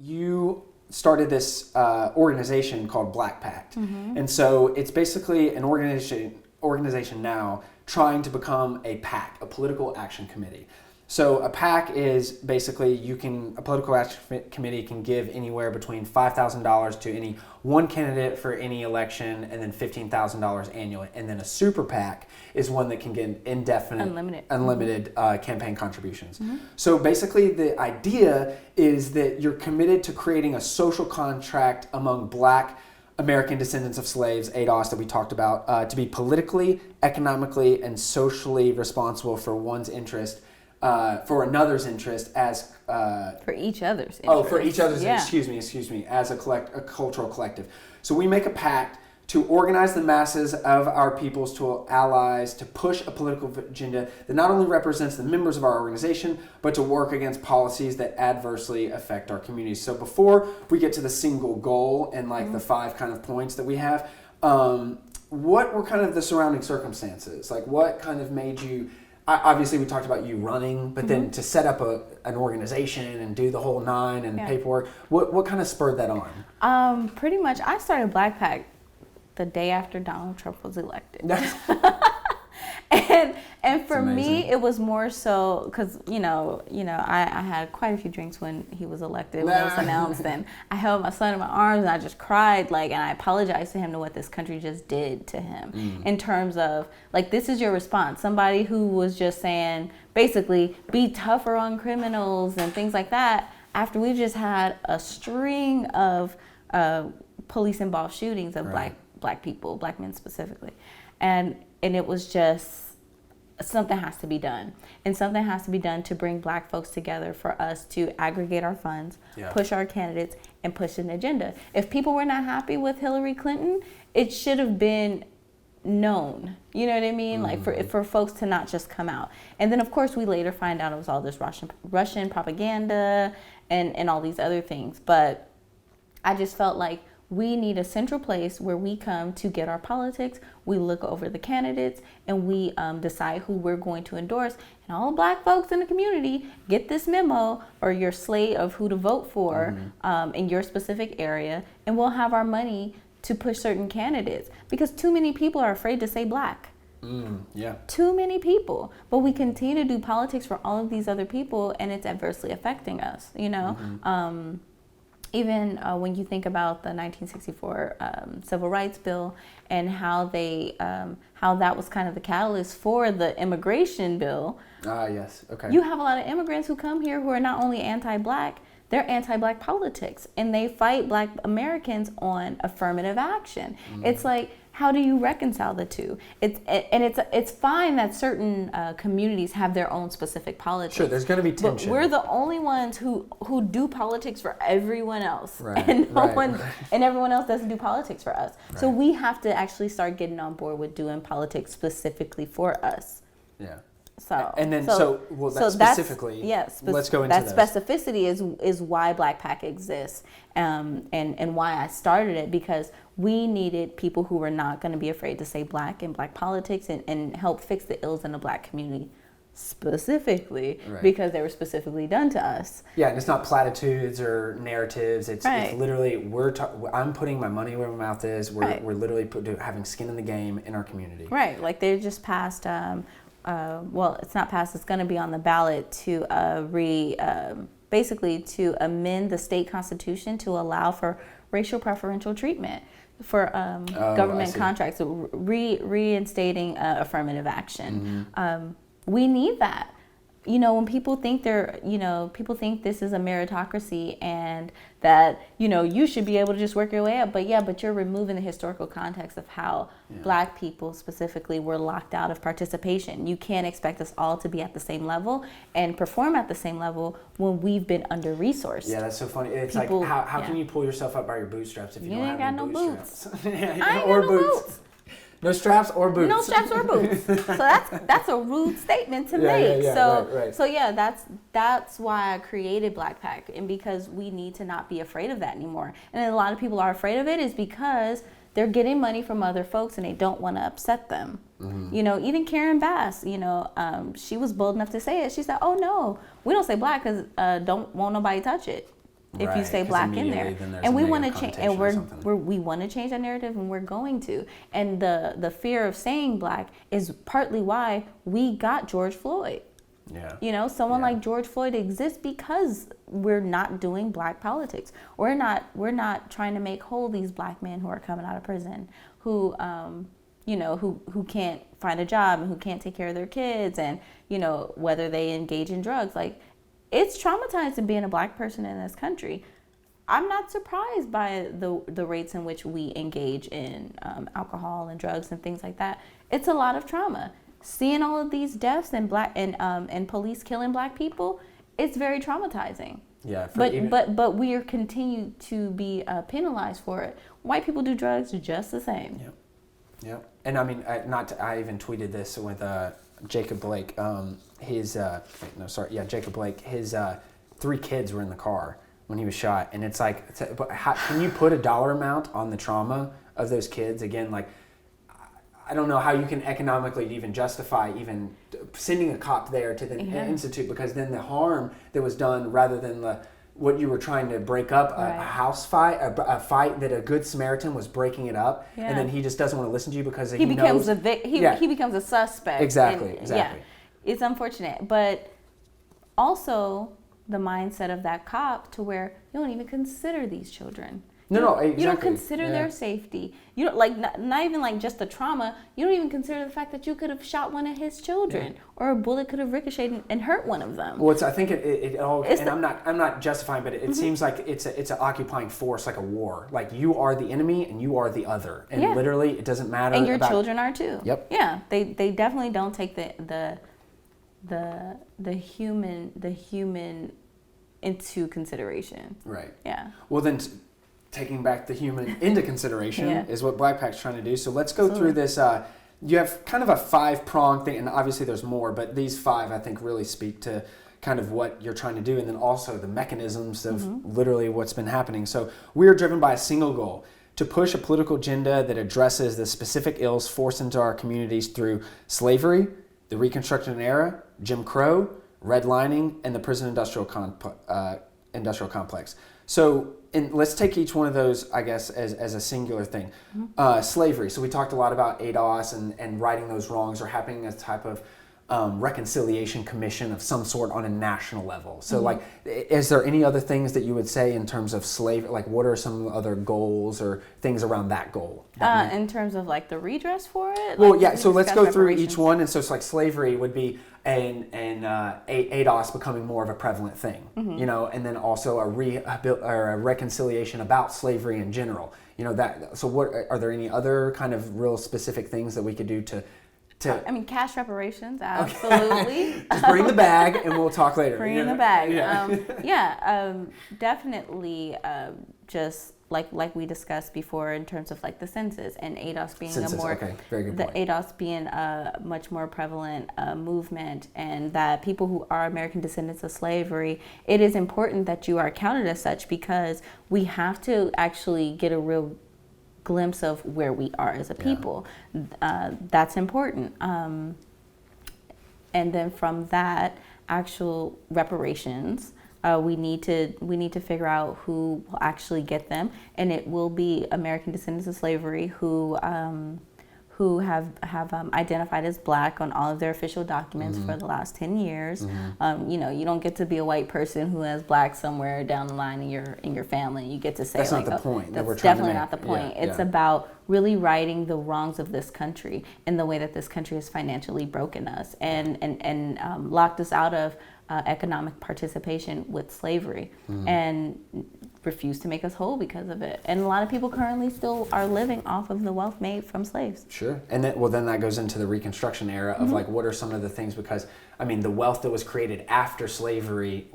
you started this organization called Black Pact. And so it's basically an organization now trying to become a PAC, a political action committee. So a PAC is basically a political action committee can give anywhere between $5,000 to any one candidate for any election, and then $15,000 annually. And then a super PAC is one that can get unlimited campaign contributions. So basically the idea is that you're committed to creating a social contract among Black American descendants of slaves, ADOS, that we talked about, to be politically, economically, and socially responsible for one's interest, for another's interest as for each other's interest. Oh, for each other's excuse me, as a cultural collective. So we make a pact to organize the masses of our peoples to allies to push a political agenda that not only represents the members of our organization, but to work against policies that adversely affect our communities. So before we get to the single goal and like the 5 kind of points that we have, what were kind of the surrounding circumstances? Like what kind of made you, obviously we talked about you running, but then to set up an organization and do the whole 9 and paperwork, what kind of spurred that on? Pretty much, I started Black Pact the day after Donald Trump was elected. and for me, it was more so because, I had quite a few drinks when he was elected, when it was announced, and I held my son in my arms and I just cried, and I apologized to him to what this country just did to him in terms of, this is your response. Somebody who was just saying, basically, be tougher on criminals and things like that, after we just had a string of police-involved shootings of black people, Black men specifically. And it was just, something has to be done. And something has to be done to bring Black folks together for us to aggregate our funds, push our candidates, and push an agenda. If people were not happy with Hillary Clinton, it should have been known. You know what I mean? For folks to not just come out. And then, of course, we later find out it was all this Russian propaganda and all these other things. But I just felt like we need a central place where we come to get our politics, we look over the candidates, and we decide who we're going to endorse. And all Black folks in the community get this memo or your slate of who to vote for in your specific area, and we'll have our money to push certain candidates. Because too many people are afraid to say Black. Too many people. But we continue to do politics for all of these other people, and it's adversely affecting us, Even when you think about the 1964 Civil Rights Bill and how that was kind of the catalyst for the immigration bill. Yes. Okay. You have a lot of immigrants who come here who are not only anti-Black, they're anti-Black politics, and they fight Black Americans on affirmative action. It's like, how do you reconcile the two? It's fine that certain communities have their own specific politics. Sure, there's going to be tension. But we're the only ones who do politics for everyone else, and and everyone else doesn't do politics for us. So we have to actually start getting on board with doing politics specifically for us. Yeah. Specifically, let's go into that. Specificity is why Black Pact exists, and why I started it, because we needed people who were not going to be afraid to say Black and Black politics and help fix the ills in the Black community specifically, because they were specifically done to us. Yeah, and it's not platitudes or narratives. It's literally I'm putting my money where my mouth is. We're literally having skin in the game in our community. Right, like they just passed. It's not passed. It's going to be on the ballot to basically to amend the state constitution to allow for racial preferential treatment for government contracts, reinstating affirmative action. We need that. When people think people think this is a meritocracy and that, you should be able to just work your way up. But you're removing the historical context of how Black people specifically were locked out of participation. You can't expect us all to be at the same level and perform at the same level when we've been under-resourced. Yeah, that's so funny. It's how can you pull yourself up by your bootstraps if you don't have any boots? I ain't got no boots. No straps or boots. No straps or boots. So that's a rude statement to make. That's why I created Black Pact, and because we need to not be afraid of that anymore. And a lot of people are afraid of it is because they're getting money from other folks and they don't want to upset them. Even Karen Bass, she was bold enough to say it. She said, "Oh no, we don't say Black because won't nobody touch it." if you say black in there. And we want to change, and we want to change that narrative, and we're going to. And the fear of saying black is partly why we got George Floyd. Yeah. You know, someone like George Floyd exists because we're not doing black politics. We're not trying to make whole these black men who are coming out of prison, who you know, who can't find a job and who can't take care of their kids, and, you know, whether they engage in drugs. Like, it's traumatizing being a black person in this country. I'm not surprised by the rates in which we engage in alcohol and drugs and things like that. It's a lot of trauma. Seeing all of these deaths and police killing black people, it's very traumatizing. Yeah. But we are continued to be penalized for it. White people do drugs just the same. Yep. Yep. And I mean, I even tweeted this with Jacob Blake. Jacob Blake. His 3 kids were in the car when he was shot, and it's like, how can you put a dollar amount on the trauma of those kids? Again, like, I don't know how you can economically even justify even sending a cop there to the institute, because then the harm that was done, rather than what you were trying to break up, a house fight, a fight that a good Samaritan was breaking it up, and then he just doesn't want to listen to you because he becomes knows, he becomes a suspect. Exactly. Yeah, it's unfortunate, but also the mindset of that cop to where you don't even consider these children. No, exactly. You don't consider their safety. You don't, like, not even like just the trauma. You don't even consider the fact that you could have shot one of his children, or a bullet could have ricocheted and hurt one of them. Well, I think it all, and I'm not justifying, but it seems like it's an occupying force, like a war. Like, you are the enemy and you are the other, and literally it doesn't matter. And your children are too. Yep. Yeah, they definitely don't take the human into consideration. Right. Yeah. Well, then. Taking back the human into consideration is what Black Pact's trying to do. So let's go through this. You have kind of a 5-prong thing, and obviously there's more, but these 5, I think, really speak to kind of what you're trying to do, and then also the mechanisms of literally what's been happening. So we are driven by a single goal: to push a political agenda that addresses the specific ills forced into our communities through slavery, the Reconstruction era, Jim Crow, redlining, and the prison industrial complex. So, and let's take each one of those, I guess, as a singular thing. Slavery. So we talked a lot about ADOS and righting those wrongs, or having a type of reconciliation commission of some sort on a national level. So, like, is there any other things that you would say in terms of slavery? Like, what are some other goals or things around that goal? In terms of, like, the redress for it? Well, yeah. So let's go through each one. And so it's like slavery would be and ADOS becoming more of a prevalent thing, you know, and then also a reconciliation about slavery in general, you know, that. So what are there any other kind of real specific things that we could do to I mean, cash reparations, absolutely. Okay. Just bring the bag and we'll talk later. Bring the bag. Definitely just like we discussed before in terms of like the census and ADOS being very good point. ADOS being a much more prevalent movement, and that people who are American descendants of slavery, it is important that you are counted as such, because we have to actually get a real glimpse of where we are as a people. That's important. And then from that, actual reparations, we need to figure out who will actually get them, and it will be American descendants of slavery who have identified as Black on all of their official documents for the last 10 years. You know, you don't get to be a white person who has Black somewhere down the line in your family. You get to say, that's like, not the point. That's definitely not the point. It's about really righting the wrongs of this country and the way that this country has financially broken us and locked us out of economic participation with slavery, and refused to make us whole because of it. And a lot of people currently still are living off of the wealth made from slaves. Sure. And then that goes into the Reconstruction era of like, what are some of the things, because I mean, the wealth that was created after slavery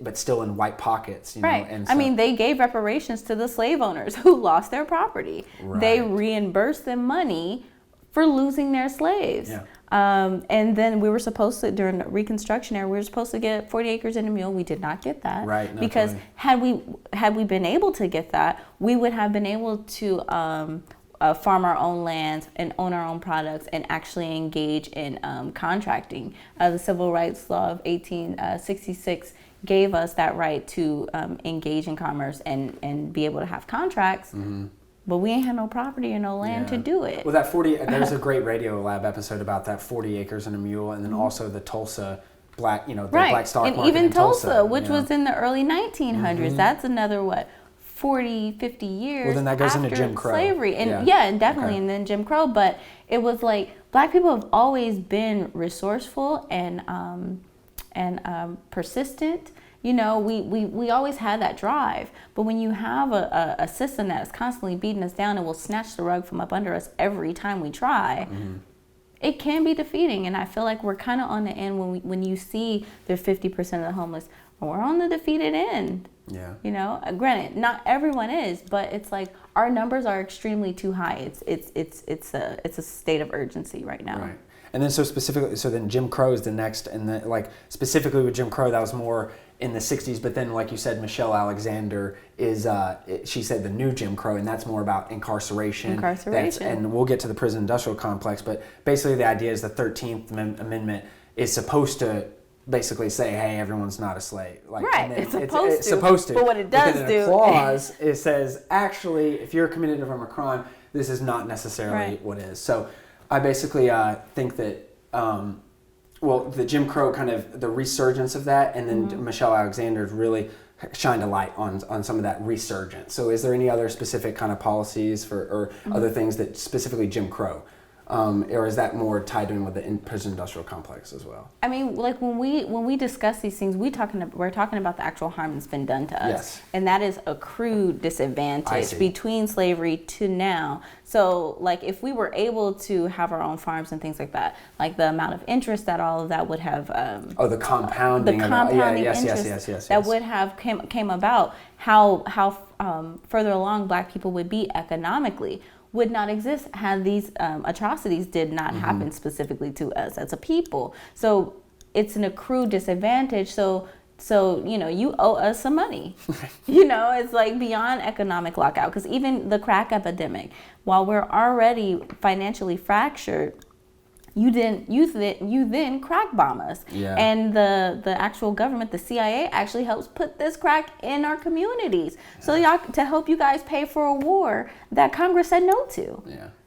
but still in white pockets, you know? And so, I mean, they gave reparations to the slave owners who lost their property. Right. They reimbursed them money for losing their slaves. And then we were supposed to, during the Reconstruction era, we were supposed to get 40 acres and a mule. We did not get that. Right. No, because totally. had we been able to get that, we would have been able to farm our own land and own our own products and actually engage in contracting. The Civil Rights Law of 1866 gave us that right to engage in commerce and be able to have contracts. But we ain't had no property or no land to do it. Well, that 40, there's a great Radio Lab episode about that 40 acres and a mule, and then also the Tulsa black, the black stock and market even in Tulsa, which was in the early 1900s. That's another, 40, 50 years well, then that goes after into Jim Crow. slavery. And and definitely, and then Jim Crow. But it was like, black people have always been resourceful and persistent. We always had that drive. But when you have a system that is constantly beating us down and will snatch the rug from up under us every time we try, it can be defeating. And I feel like we're kind of on the end when you see the 50% of the homeless. We're on the defeated end. Yeah. Granted, not everyone is, but it's like our numbers are extremely too high. It's a state of urgency right now. Right. And then then Jim Crow is the next, and specifically with Jim Crow, that was more in the 60s, but then like you said, Michelle Alexander is, she said the new Jim Crow, and that's more about incarceration. And we'll get to the prison industrial complex, but basically the idea is the 13th Amendment is supposed to basically say, hey, everyone's not a slave. It's supposed to. But what it does do. The clause, it says, actually, if you're committed from a crime, this is not necessarily what is. So I basically think that, the Jim Crow kind of the resurgence of that, and then Michelle Alexander's really shined a light on some of that resurgence. So is there any other specific kind of policies or other things that specifically Jim Crow? Or is that more tied in with the prison industrial complex as well? I mean, like when we discuss these things, we're talking about the actual harm that's been done to us, and that is a crude disadvantage between slavery to now. So, like, if we were able to have our own farms and things like that, like the amount of interest that all of that would have, the compounding, interest that would have came about, how further along Black people would be economically, would not exist had these atrocities did not happen specifically to us as a people. So it's an accrued disadvantage. So you owe us some money. It's like beyond economic lockout, because even the crack epidemic, while we're already financially fractured, you then crack bomb us. And the actual government, the CIA, actually helps put this crack in our communities. So to help you guys pay for a war that Congress said no to.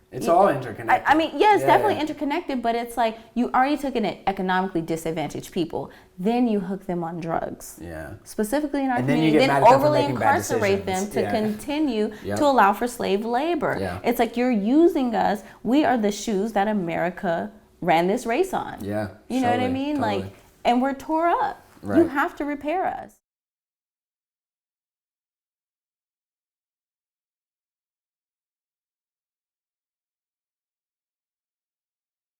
It's all interconnected. I mean, it's definitely interconnected, but it's like you already took in economically disadvantaged people. Then you hook them on drugs. Specifically in our community. Then overly incarcerate them to continue to allow for slave labor. It's like you're using us. We are the shoes that America ran this race on. You know what I mean? Totally. And we're tore up. You have to repair us.